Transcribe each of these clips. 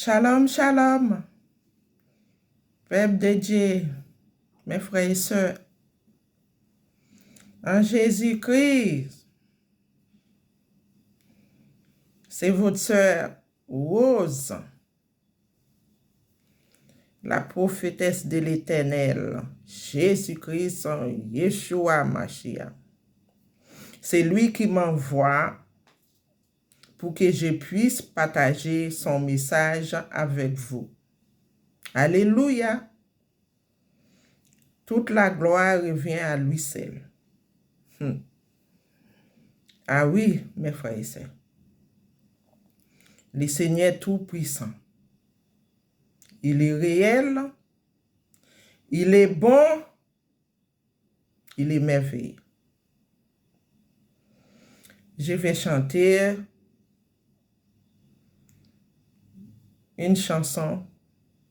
Shalom, shalom, peuple de Dieu, mes frères et sœurs, en Jésus-Christ, c'est votre sœur Rose, la prophétesse de l'Éternel, Jésus-Christ, Yeshua Mashiach. C'est lui qui m'envoie pour que je puisse partager son message avec vous. Alléluia. Toute la gloire revient à lui seul. Ah oui, mes frères et sœurs. Le Seigneur Tout-Puissant. Il est réel. Il est bon. Il est merveilleux. Je vais chanter une chanson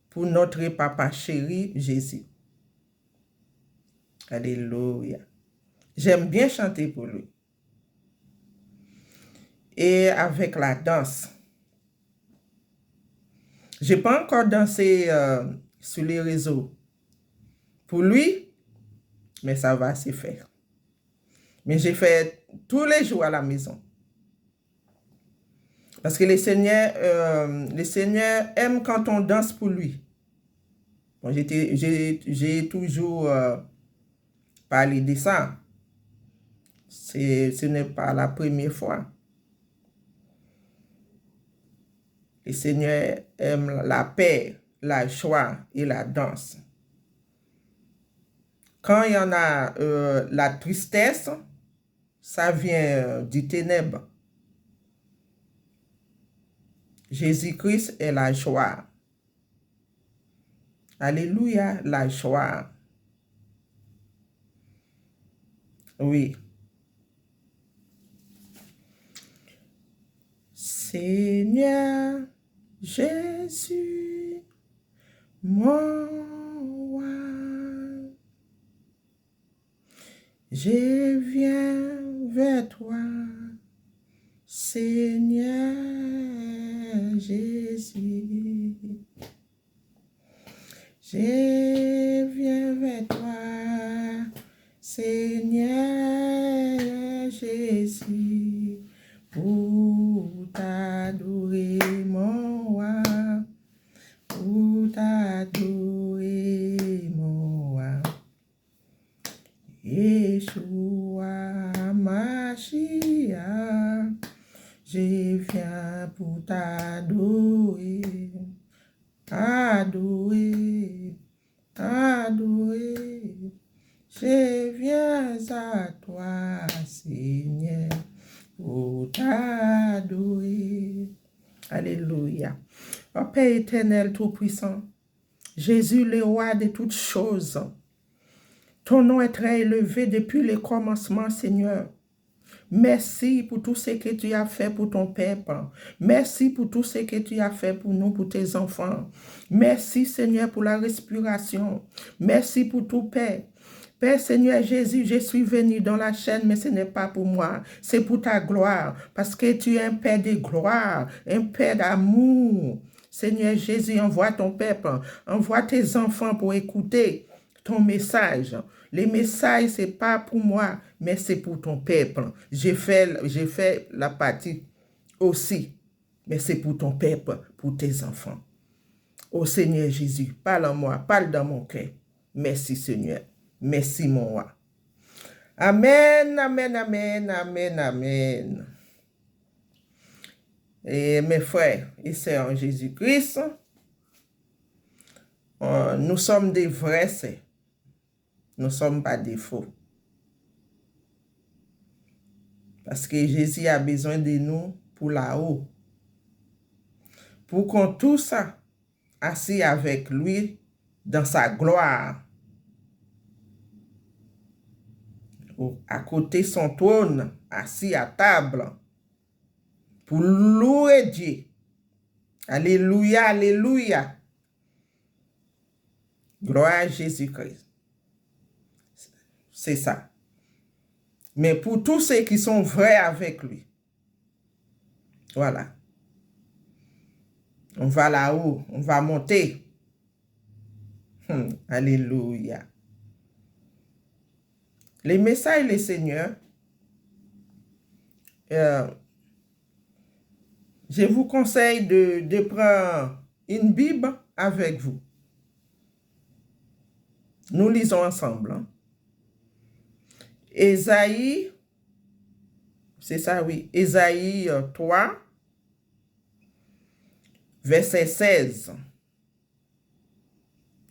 pour notre papa chéri Jésus. Alléluia. J'aime bien chanter pour lui. Et avec la danse. Je n'ai pas encore dansé sur les réseaux pour lui, mais ça va se faire. Mais j'ai fait tous les jours à la maison. Parce que le Seigneur aime quand on danse pour lui. Bon, j'ai toujours parlé de ça. Ce n'est pas la première fois. Le Seigneur aime la paix, la joie et la danse. Quand il y en a la tristesse, ça vient du ténèbre. Jésus-Christ est la joie. Alléluia, la joie. Oui. Seigneur Jésus, mon roi, je viens vers toi, Seigneur Jésus. Je viens vers toi, Seigneur Jésus, pour t'adorer, mon roi, pour t'adorer, mon roi. Yeshua Mashiach, je viens pour t'adorer, adorer, adorer. Je viens à toi, Seigneur, pour t'adorer. Alléluia. Ô Père éternel tout-puissant, Jésus le roi de toutes choses, ton nom est très élevé depuis le commencement, Seigneur. Merci pour tout ce que tu as fait pour ton peuple. Merci pour tout ce que tu as fait pour nous, pour tes enfants. Merci, Seigneur, pour la respiration. Merci pour tout, Père. Père Seigneur Jésus, je suis venu dans la chaîne, mais ce n'est pas pour moi, c'est pour ta gloire, parce que tu es un Père de gloire, un Père d'amour. Seigneur Jésus, envoie ton peuple, envoie tes enfants pour écouter ton message. Les messages, ce n'est pas pour moi, mais c'est pour ton peuple. J'ai fait la partie aussi, mais c'est pour ton peuple, pour tes enfants. Ô Seigneur Jésus, parle en moi, parle dans mon cœur. Merci Seigneur. Merci mon roi. Amen, amen, amen, amen, amen. Et mes frères et sœurs en Jésus-Christ, nous sommes des vrais sœurs. Nous ne sommes pas des faux. Parce que Jésus a besoin de nous pour là-haut. Pour qu'on tous assis avec lui dans sa gloire. À côté de son trône, assis à table. Pour louer Dieu. Alléluia, alléluia. Gloire à Jésus-Christ. C'est ça. Mais pour tous ceux qui sont vrais avec lui. Voilà. On va là-haut, on va monter. Alléluia. Les messages, les seigneurs, je vous conseille de prendre une Bible avec vous. Nous lisons ensemble. Hein. Ésaïe, c'est ça, oui. Ésaïe 3, verset 16.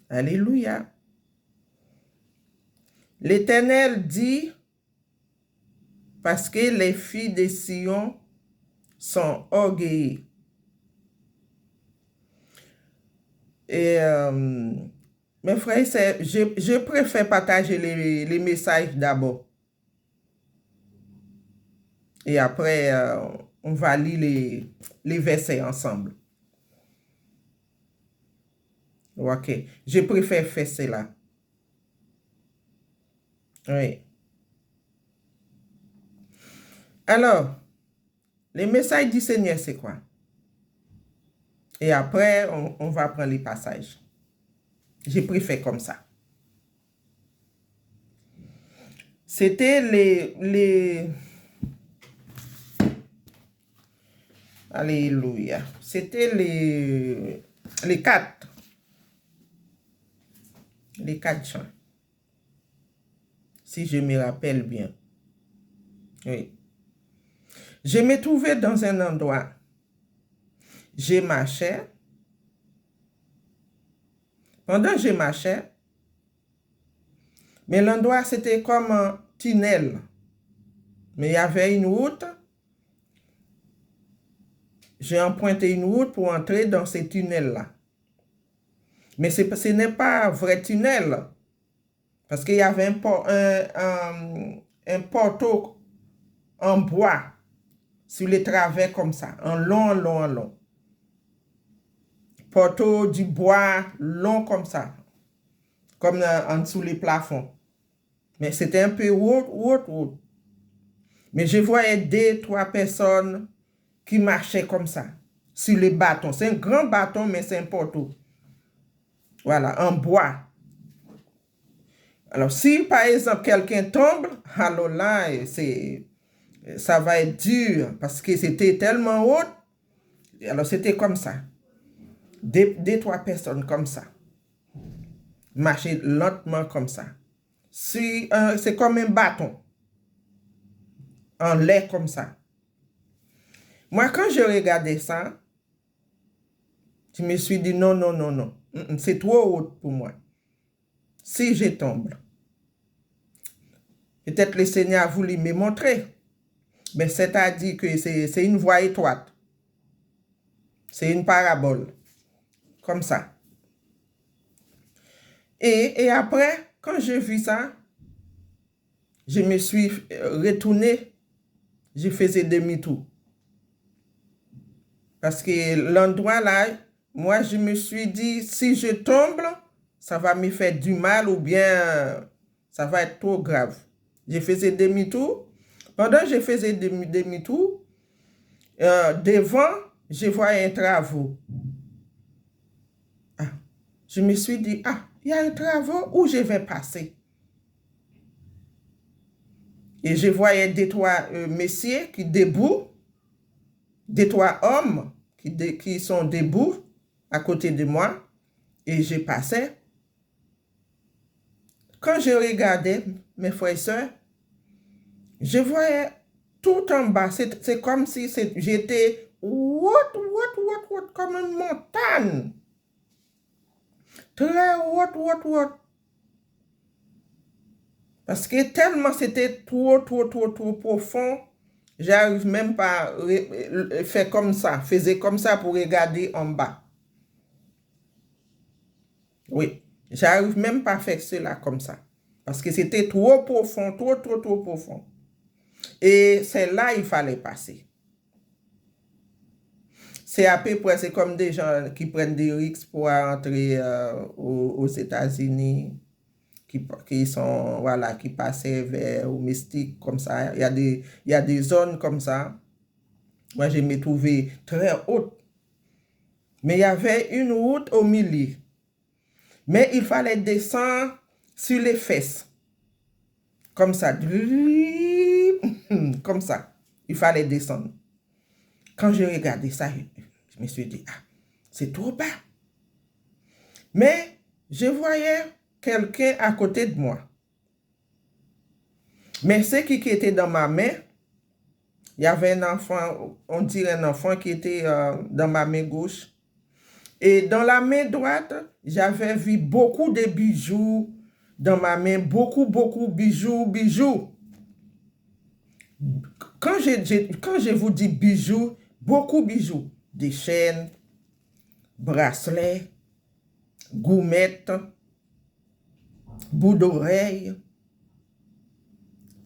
Alléluia. L'Éternel dit, parce que les filles de Sion sont orgueilleuses. Et mes frères, je préfère partager les messages d'abord. Et après, on va lire les versets ensemble. Ok. Je préfère faire cela. Oui. Alors, les messages du Seigneur, c'est quoi? Et après, on va prendre les passages. Je préfère comme ça. C'était les... Alléluia. C'était les 4. Les 4 chants. Si je me rappelle bien. Oui. Je me trouvais dans un endroit. Je marchais. Pendant que je marchais, mais l'endroit, c'était comme un tunnel. Mais il y avait une route. J'ai emprunté une route pour entrer dans ce tunnel-là. Mais ce n'est pas un vrai tunnel. Parce qu'il y avait un poteau en bois sur les travers comme ça. En long. Poteau du bois long comme ça. Comme en dessous les plafonds. Mais c'était un peu haut. Mais je voyais 2-3 personnes qui marchaient comme ça, sur les bâtons. C'est un grand bâton, mais c'est un poteau. Voilà, en bois. Alors, si par exemple quelqu'un tombe, alors là, ça va être dur, parce que c'était tellement haut. Alors, c'était comme ça. 2-3 personnes comme ça. Marcher lentement comme ça. C'est comme un bâton. En l'air comme ça. Moi, quand je regardais ça, je me suis dit non. C'est trop haut pour moi. Si je tombe, peut-être le Seigneur a voulu me montrer. Mais c'est-à-dire que c'est une voie étroite. C'est une parabole. Comme ça. Et après, quand j'ai vu ça, je me suis retourné. Je faisais demi-tour. Parce que l'endroit là, moi, je me suis dit, si je tombe, ça va me faire du mal ou bien ça va être trop grave. Je faisais demi-tour. Pendant que je faisais demi-tour, devant, je voyais un travaux. Je me suis dit, il y a un travaux où je vais passer. Et je voyais 2-3 messieurs qui debout, 2-3 hommes qui sont debout à côté de moi. Et je passais. Quand je regardais mes frères et sœurs, je voyais tout en bas. C'est comme si j'étais comme une montagne. Très haute. Parce que tellement c'était trop profond, j'arrive même pas à faire comme ça, faisais comme ça pour regarder en bas. Oui, j'arrive même pas à faire cela comme ça. Parce que c'était trop profond, trop profond. Et c'est là qu'il fallait passer. C'est à peu près, c'est comme des gens qui prennent des risques pour entrer aux États-Unis, qui sont, voilà, qui passaient vers au mystique comme ça. Il y a des zones comme ça. Moi, je me trouvais très haute. Mais il y avait une route au milieu. Mais il fallait descendre sur les fesses. Comme ça. Comme ça. Il fallait descendre. Quand j'ai regardé ça, je me suis dit, ah, c'est trop bas. Mais je voyais quelqu'un à côté de moi. Mais ce qui était dans ma main, il y avait un enfant, on dirait un enfant qui était dans ma main gauche. Et dans la main droite, j'avais vu beaucoup de bijoux dans ma main, beaucoup bijoux. Quand je vous dis bijoux, beaucoup bijoux, des chaînes, bracelets, goumettes, bouts d'oreilles,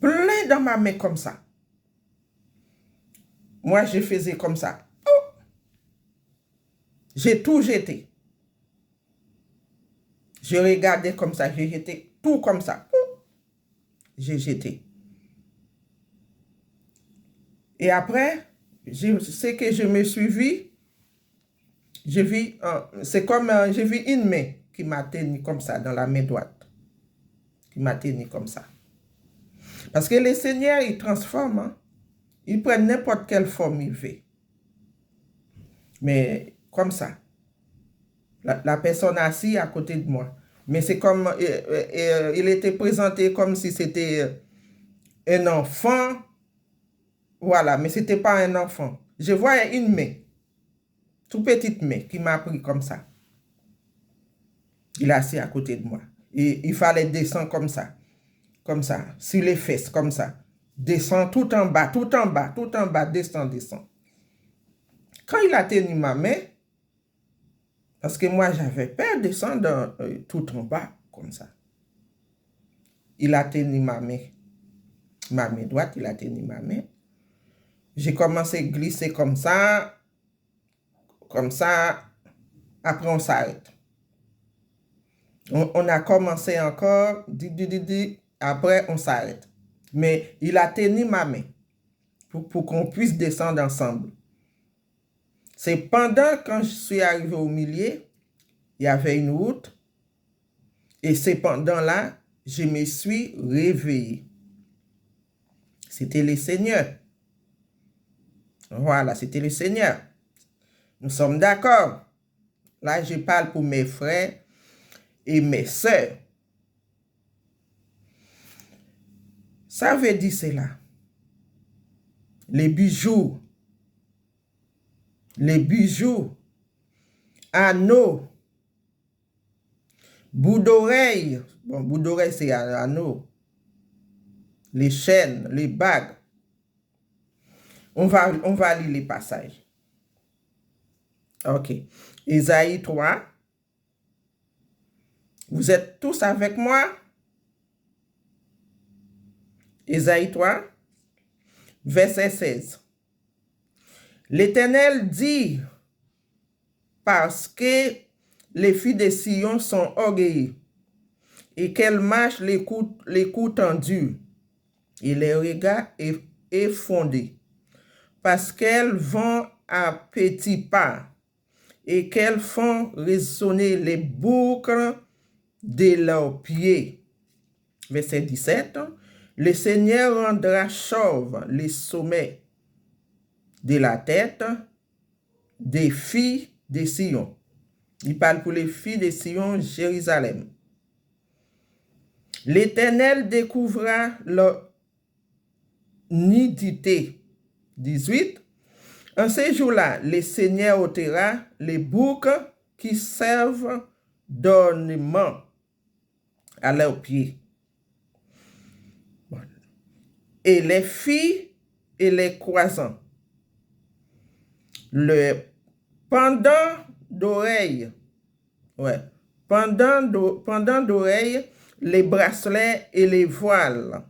plein dans ma main comme ça. Moi, je faisais comme ça. Oh! J'ai tout jeté. Je regardais comme ça, j'ai jeté tout comme ça. Oh! J'ai jeté. Et après, ce que je me suis vu, c'est comme j'ai vu une main qui m'a tenu comme ça, dans la main droite. Qui m'a tenu comme ça. Parce que le Seigneur, il transforme. Hein? Il prend n'importe quelle forme il veut. Mais comme ça. La personne assise à côté de moi. Mais c'est comme, il était présenté comme si c'était un enfant. Voilà, mais ce n'était pas un enfant. Je voyais une main, toute petite main, qui m'a pris comme ça. Il est assis à côté de moi. Et il fallait descendre comme ça, sur les fesses, comme ça. Descendre tout en bas, descendre. Quand il a tenu ma main, parce que moi j'avais peur de descendre tout en bas, comme ça. Il a tenu ma main droite, il a tenu ma main. J'ai commencé à glisser comme ça, après on s'arrête. On a commencé encore, après on s'arrête. Mais il a tenu ma main pour qu'on puisse descendre ensemble. C'est pendant quand je suis arrivé au milieu, il y avait une route, et c'est pendant là, je me suis réveillé. C'était le Seigneur. Voilà, c'était le Seigneur. Nous sommes d'accord. Là, je parle pour mes frères et mes sœurs. Ça veut dire cela. Les bijoux, anneaux, bouts d'oreilles. Bon, bout d'oreille, c'est un anneau. Les chaînes, les bagues. On va lire les passages. Ok. Ésaïe 3. Vous êtes tous avec moi? Ésaïe 3, verset 16. L'Éternel dit, parce que les filles de Sion sont orgueilleuses et qu'elles marchent les coups tendus et les regards effondés, parce qu'elles vont à petits pas et qu'elles font résonner les boucles de leurs pieds. Verset 17. Le Seigneur rendra chauve les sommets de la tête des filles de Sion. Il parle pour les filles de Sion, Jérusalem. L'Éternel découvrira leur nudité. 18. En ce jour-là, le Seigneur ôtera les boucles qui servent d'ornement à leurs pieds. Et les filles et les croissants. Le pendant d'oreilles. Ouais. Pendant d'oreilles, les bracelets et les voiles.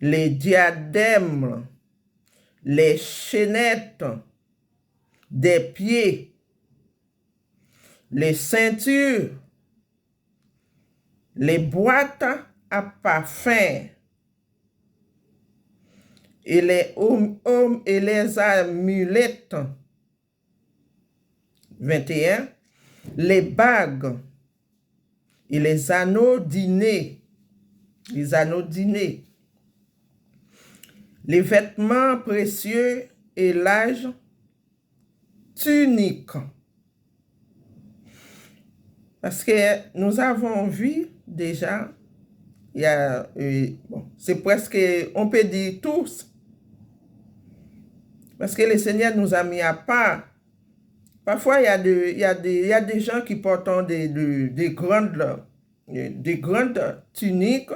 Les diadèmes, les chaînettes des pieds, les ceintures, les boîtes à parfum et les hommes et les amulettes 21, les bagues et les anneaux dînés, les vêtements précieux et l'âge tunique. Parce que nous avons vu déjà, il y a, bon, c'est presque, on peut dire tous, parce que le Seigneur nous a mis à part. Parfois, il y a des gens qui portent des grandes tuniques.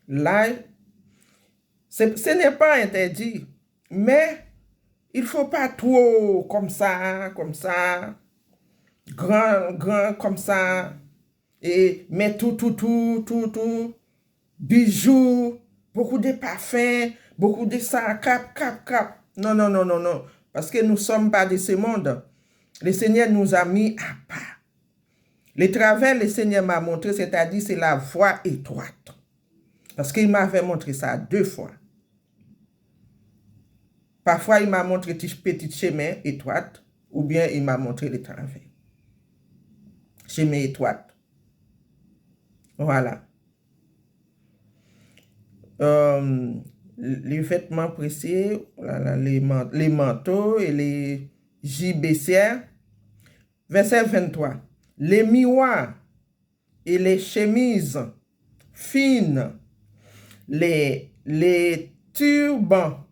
Là, ce n'est pas interdit, mais il ne faut pas trop comme ça, grand comme ça, et mettre tout, bijoux, beaucoup de parfums, beaucoup de ça, cap. Non. Parce que nous ne sommes pas de ce monde. Le Seigneur nous a mis à part. Les travers, le Seigneur m'a montré, c'est-à-dire c'est la voie étroite. Parce qu'il m'avait montré ça 2 fois. Parfois, il m'a montré petit chemin étroite, ou bien il m'a montré les travers. Chemin étroite. Voilà. Les vêtements précieux, les manteaux et les gibecières. Verset 23. Les miroirs et les chemises fines, les turbans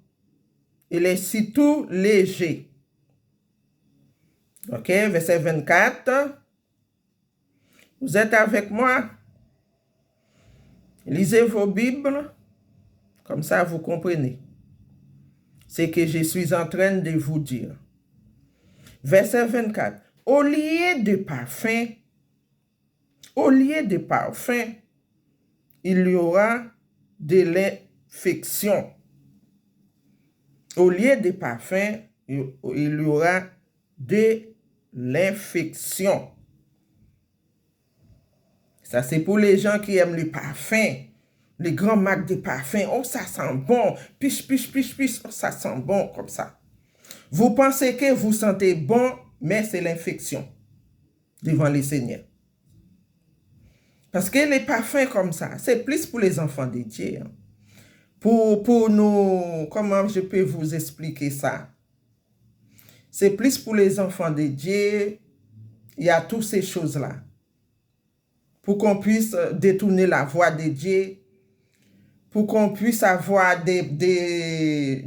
et les citous légers. Ok, verset 24. Vous êtes avec moi? Lisez vos Bibles, comme ça vous comprenez ce que je suis en train de vous dire. Verset 24. Au lieu de parfum, il y aura de l'infection. Au lieu de parfum, il y aura de l'infection. Ça, c'est pour les gens qui aiment les parfums, les grands marques de parfums. Oh, ça sent bon. Piche. Oh, ça sent bon comme ça. Vous pensez que vous sentez bon, mais c'est l'infection devant les seigneurs. Parce que les parfums comme ça, c'est plus pour les enfants de Dieu. Pour nous, comment je peux vous expliquer ça? C'est plus pour les enfants de Dieu. Il y a toutes ces choses-là. Pour qu'on puisse détourner la voie de Dieu, pour qu'on puisse avoir des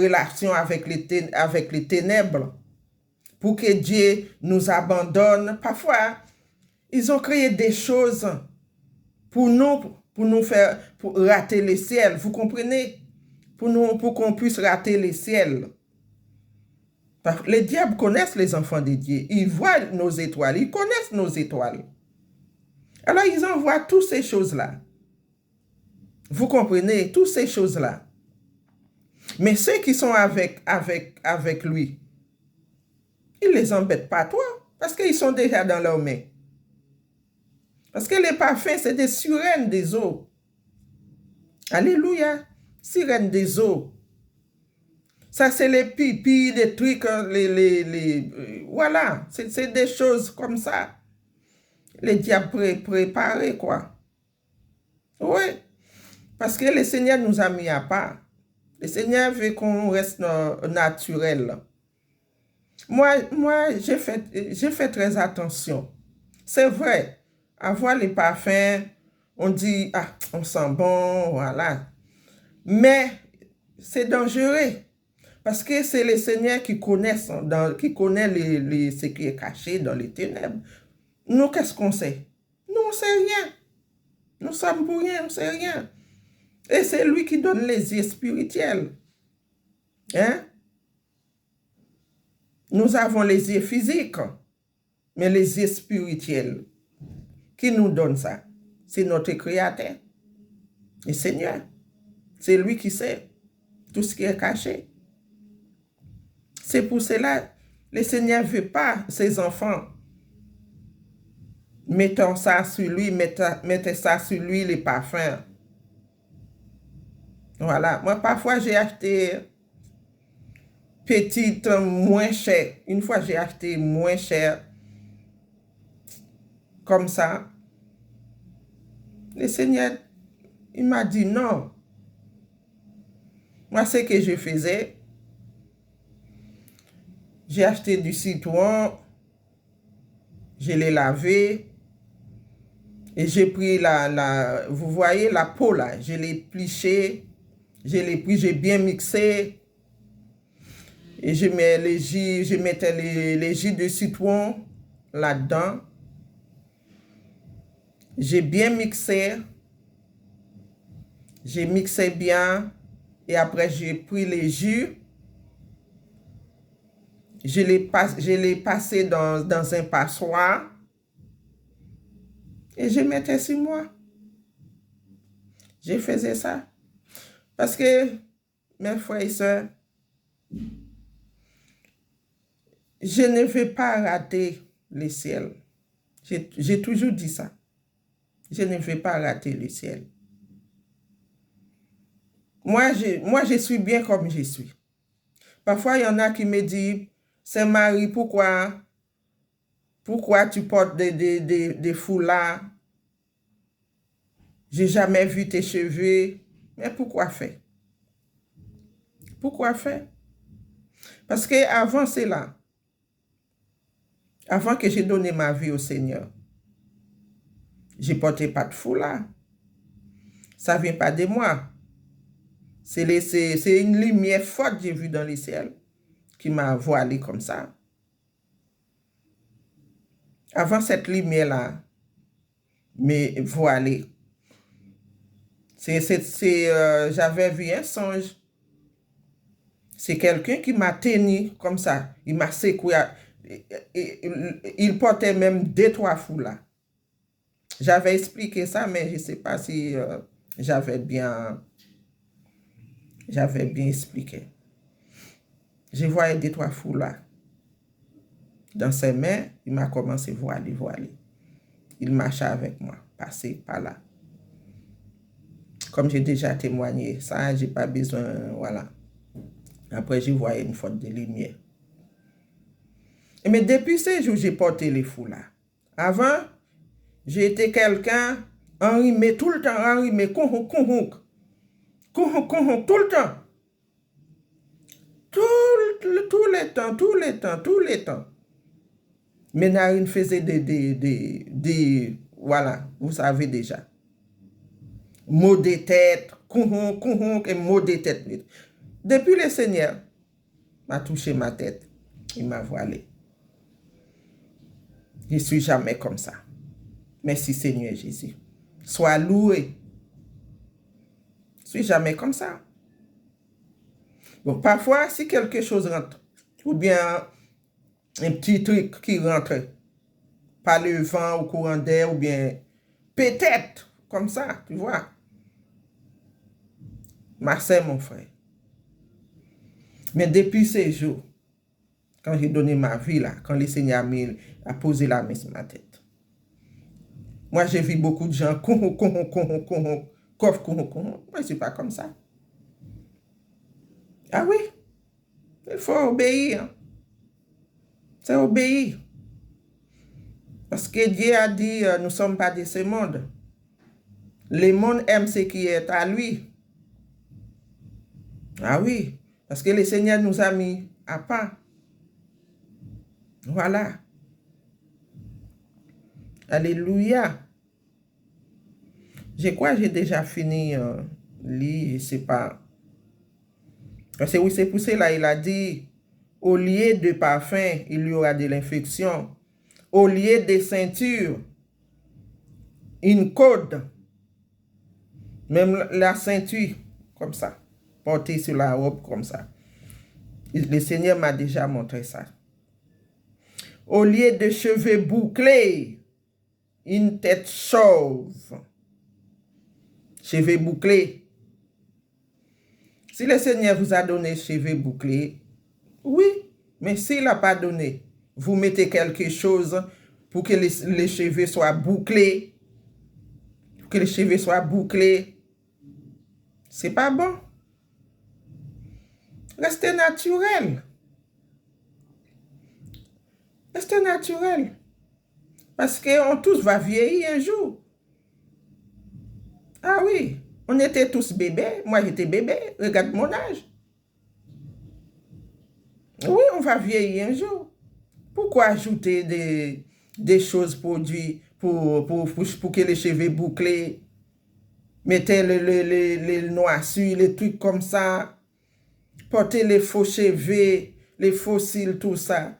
relations avec les ténèbres, pour que Dieu nous abandonne. Parfois, ils ont créé des choses pour nous faire pour rater le ciel. Vous comprenez? Pour qu'on puisse rater le ciel. Les diables connaissent les enfants de Dieu. Ils voient nos étoiles. Ils connaissent nos étoiles. Alors, ils envoient toutes ces choses-là. Vous comprenez? Toutes ces choses-là. Mais ceux qui sont avec lui, ils ne les embêtent pas, toi, parce qu'ils sont déjà dans leurs mains. Parce que les parfums, c'est des sirènes des eaux. Alléluia. Sirènes des eaux. Ça, c'est les pipis, les trucs, voilà. C'est des choses comme ça. Les diables préparés, quoi. Oui. Parce que le Seigneur nous a mis à part. Le Seigneur veut qu'on reste naturel. Moi, j'ai fait très attention. C'est vrai. Avoir les parfums, on dit, ah, on sent bon, voilà. Mais c'est dangereux. Parce que c'est le Seigneur qui connaît ce qui est caché dans les ténèbres. Nous, qu'est-ce qu'on sait? Nous, on ne sait rien. Nous sommes pour rien, on ne sait rien. Et c'est lui qui donne les yeux spirituels. Hein? Nous avons les yeux physiques, mais les yeux spirituels. Qui nous donne ça? C'est notre Créateur, le Seigneur. C'est lui qui sait tout ce qui est caché. C'est pour cela, le Seigneur ne veut pas ses enfants mettant ça sur lui, mettez ça sur lui, les parfums. Voilà. Moi, parfois, j'ai acheté petite, moins cher. Une fois, j'ai acheté moins cher comme ça. Le Seigneur, il m'a dit non. Moi, ce que je faisais, j'ai acheté du citron, je l'ai lavé, et j'ai pris vous voyez la peau là, je l'ai pliché, je l'ai pris, j'ai bien mixé, et je mettais les jus de citron là-dedans. J'ai bien mixé, j'ai mixé bien, et après j'ai pris les jus, je l'ai passé dans un passoire, et je mettais sur moi. Je faisais ça. Parce que, mes frères et sœurs, je ne veux pas rater le ciel. J'ai toujours dit ça. Je ne veux pas rater le ciel. Moi, je suis bien comme je suis. Parfois, il y en a qui me disent, Saint-Marie, pourquoi tu portes des foulards? J'ai jamais vu tes cheveux. Mais pourquoi faire? Pourquoi faire? Parce que avant cela, avant que j'ai donné ma vie au Seigneur, je ne portais pas de foulard. Ça ne vient pas de moi. C'est une lumière forte que j'ai vue dans le ciel qui m'a voilé comme ça. Avant cette lumière-là, me voilée, j'avais vu un songe. C'est quelqu'un qui m'a tenu comme ça. Il m'a secoué. Il portait même 2-3 foulards. J'avais expliqué ça, mais je ne sais pas si j'avais bien expliqué. Je voyais 2-3 foulards. Dans ses mains, il m'a commencé à voiler. Il marchait avec moi, passé par là. Comme j'ai déjà témoigné, ça, j'ai pas besoin, voilà. Après, je voyais une faute de lumière. Mais depuis ces jours, j'ai porté les foulards. Avant, j'étais quelqu'un enrhumé tout le temps, enrhumé, tout le temps. Tout le temps. Mes narines faisaient voilà, vous savez déjà. Maux de tête, et maux de tête. Depuis le Seigneur m'a touché ma tête, il m'a voilé. Je ne suis jamais comme ça. Merci Seigneur Jésus. Sois loué. Je ne suis jamais comme ça. Bon, parfois, si quelque chose rentre, ou bien un petit truc qui rentre par le vent, au courant d'air, ou bien peut-être comme ça, tu vois. Ma sœur, mon frère. Mais depuis ces jours, quand j'ai donné ma vie là, quand le Seigneur a posé la main sur ma tête, moi j'ai vu beaucoup de gens, moi je ne suis pas comme ça. Ah oui, il faut obéir. C'est obéir. Parce que Dieu a dit, nous ne sommes pas de ce monde. Le monde aime ce qui est à lui. Ah oui, parce que le Seigneur nous a mis à part. Voilà. Alléluia. Je crois que j'ai déjà fini lire, je ne sais pas. Parce que oui, c'est pour cela il a dit, au lieu de parfum, il y aura de l'infection. Au lieu de ceinture, une corde. Même la ceinture, comme ça. Portée sur la robe, comme ça. Le Seigneur m'a déjà montré ça. Au lieu de cheveux bouclés, une tête chauve. Cheveux bouclés. Si le Seigneur vous a donné cheveux bouclés, oui, mais s'il n'a pas donné, vous mettez quelque chose pour que les cheveux soient bouclés, pour que les cheveux soient bouclés, c'est pas bon. Restez naturel. Restez naturel. Parce qu'on tous va vieillir un jour. Ah oui, on était tous bébés. Moi, j'étais bébé. Regarde mon âge. Oui, on va vieillir un jour. Pourquoi ajouter des choses produits pour que les cheveux bouclés, mettez les noissures, les trucs comme ça, porter les faux cheveux, les faux cils, tout ça.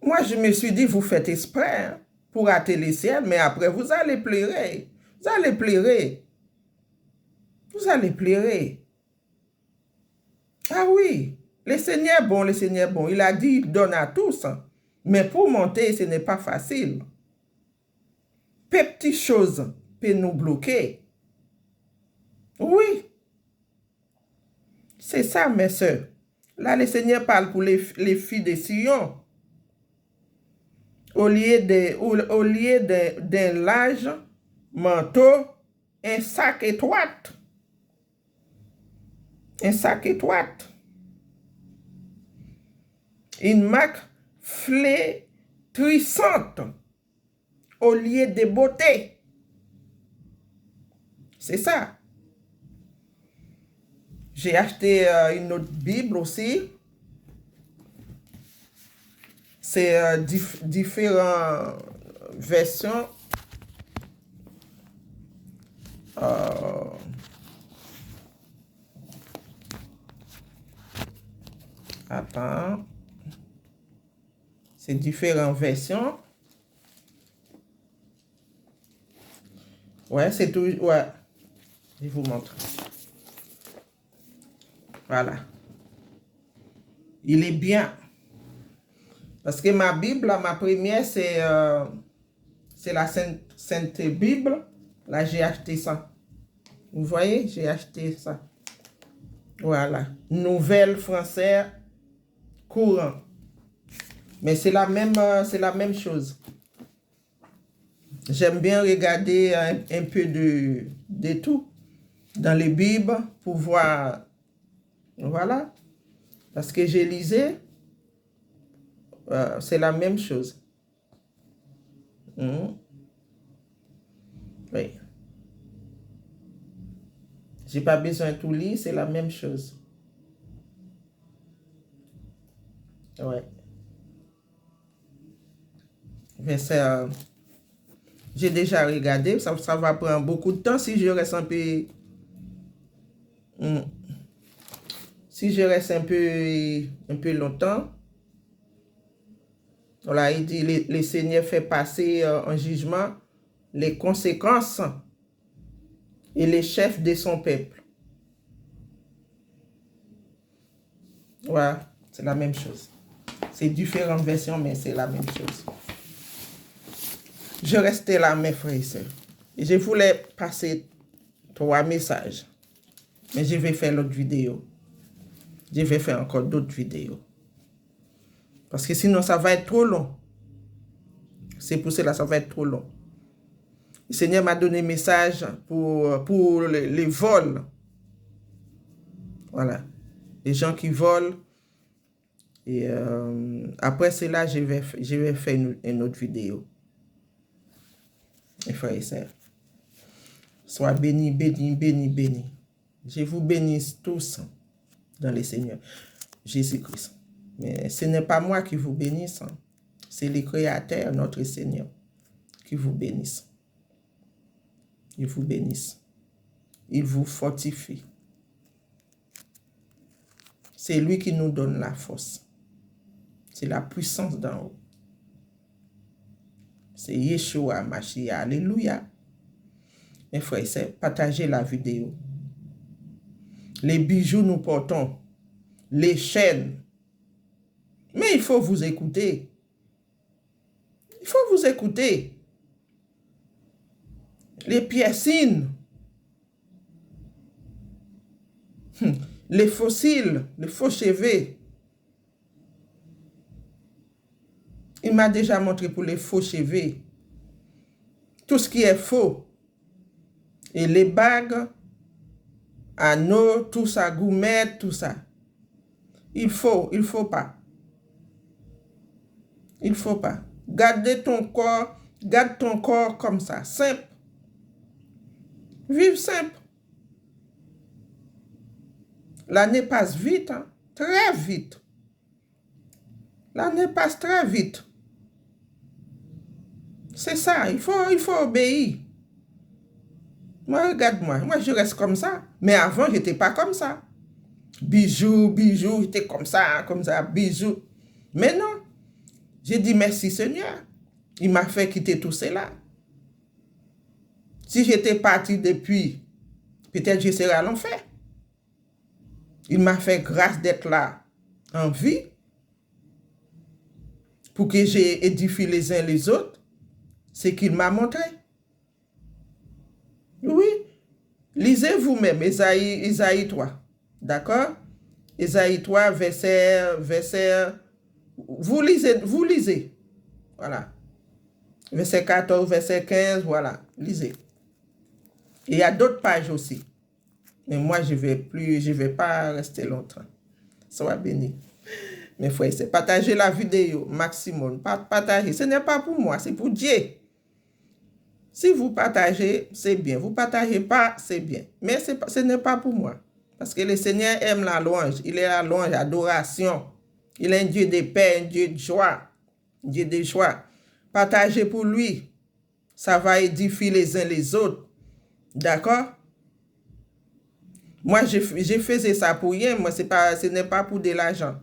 Moi, je me suis dit, vous faites exprès hein, pour rater les ciels, mais après, vous allez pleurer. Vous allez pleurer. Vous allez pleurer. Ah oui, le Seigneur est bon, le Seigneur est bon. Il a dit, il donne à tous. Hein. Mais pour monter, ce n'est pas facile. Petites choses peuvent nous bloquer. Oui, c'est ça, mes soeurs. Là, le Seigneur parle pour les filles de Sion. Au lieu d'un large manteau, un sac étroit. Un sac étroit. Une marque flétrissante au lieu de beauté. C'est ça. J'ai acheté une autre Bible aussi. C'est différentes versions. Attends. C'est différentes versions. Ouais, c'est tout. Ouais. Je vous montre. Voilà. Il est bien. Parce que ma Bible, ma première, c'est la Sainte Bible. Là, j'ai acheté ça. Vous voyez, j'ai acheté ça. Voilà. Nouvelle française courant. Mais c'est la même chose. J'aime bien regarder un peu de tout dans les Bibles pour voir. Voilà. Parce que j'ai lisé. C'est la même chose. Oui. J'ai pas besoin de tout lire, c'est la même chose. Ouais. Verset, j'ai déjà regardé, ça va prendre beaucoup de temps si je reste un peu... Si je reste un peu longtemps. Voilà, il dit, le Seigneur fait passer en jugement les conséquences et les chefs de son peuple. Voilà, c'est la même chose. C'est différentes versions, mais c'est la même chose. Je restais là, mes frères et sœurs. Et je voulais passer 3 messages. Mais je vais faire l'autre vidéo. Je vais faire encore d'autres vidéos. Parce que sinon, ça va être trop long. C'est pour cela, ça va être trop long. Le Seigneur m'a donné un message pour les vols. Voilà. Les gens qui volent. Et après cela, je vais faire une autre vidéo. Mes frères et sœurs. Sois bénis, bénis, bénis, bénis. Je vous bénisse tous dans le Seigneur Jésus-Christ. Mais ce n'est pas moi qui vous bénisse. C'est le Créateur, notre Seigneur, qui vous bénisse. Il vous bénisse. Il vous fortifie. C'est lui qui nous donne la force. C'est la puissance d'en haut. C'est Yeshua Mashiach. Alléluia. Mes frères et sœurs, partagez la vidéo. Les bijoux nous portons. Les chaînes. Mais il faut vous écouter. Il faut vous écouter. Les piercings. Les fossiles, les faux cheveux. Il m'a déjà montré pour les faux cheveux. Tout ce qui est faux. Et les bagues, anneaux, tout ça, goumettes, tout ça. Il faut pas. Il faut pas. Garder ton corps Garde ton corps comme ça, simple. Vive simple. L'année passe vite, hein? Très vite. L'année passe très vite. C'est ça, il faut obéir. Moi, regarde-moi, moi je reste comme ça. Mais avant, je n'étais pas comme ça. Bijou, j'étais comme ça, bijou. Mais non, j'ai dit merci Seigneur. Il m'a fait quitter tout cela. Si j'étais parti depuis, peut-être je serais à l'enfer. Il m'a fait grâce d'être là en vie pour que j'ai édifié les uns les autres. C'est qu'il m'a montré. Oui. Lisez vous-même Ésaïe 3. D'accord? Ésaïe 3, verset. Vous lisez. Voilà. Verset 14, verset 15, voilà. Lisez. Et il y a d'autres pages aussi. Mais moi, je vais pas rester longtemps. Sois béni. Mes frères, c'est partager la vidéo, maximum. Partager. Ce n'est pas pour moi, c'est pour Dieu. Si vous partagez, c'est bien. Vous ne partagez pas, c'est bien. Mais ce n'est pas pour moi. Parce que le Seigneur aime la louange. Il est la louange, l'adoration. Il est un Dieu de paix, un Dieu de joie. Un Dieu de joie. Partagez pour lui. Ça va édifier les uns les autres. D'accord? Moi, je faisais ça pour rien. Moi, ce n'est pas pour de l'argent.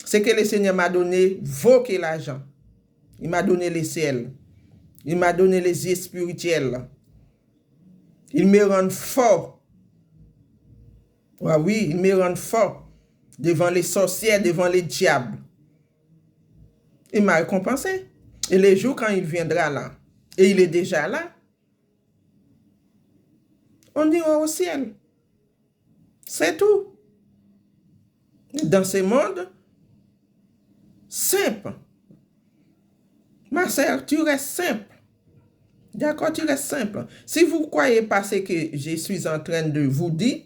Ce que le Seigneur m'a donné vaut que l'argent. Il m'a donné le ciel. Il m'a donné les yeux spirituels. Il me rend fort. Oui, il me rend fort devant les sorcières, devant les diables. Il m'a récompensé. Et les jours quand il viendra là, et il est déjà là, on ira au ciel. C'est tout. Dans ce monde, simple. Ma sœur, tu restes simple. D'accord, tu restes simple. Si vous croyez pas ce que je suis en train de vous dire,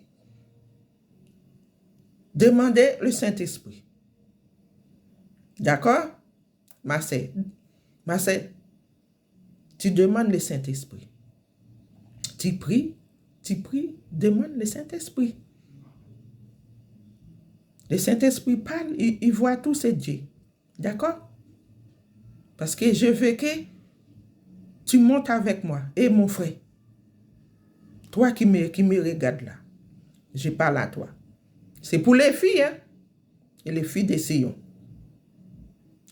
demandez le Saint-Esprit. D'accord? Ma sœur, tu demandes le Saint-Esprit. Tu pries, demande le Saint-Esprit. Le Saint-Esprit parle, il voit tout, c'est Dieu. D'accord? Parce que je veux que tu montes avec moi. Et mon frère, toi qui me regardes là, je parle à toi. C'est pour les filles, hein? Et les filles de Sion.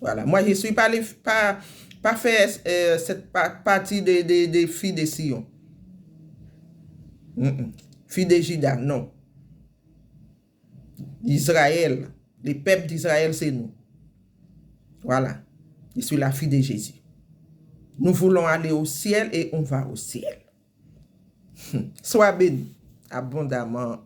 Voilà. Moi, je ne suis pas faire cette partie des filles de Sion. Filles de Juda, non. Israël, les peuples d'Israël, c'est nous. Voilà. Je suis la fille de Jésus. Nous voulons aller au ciel et on va au ciel. Sois béni abondamment.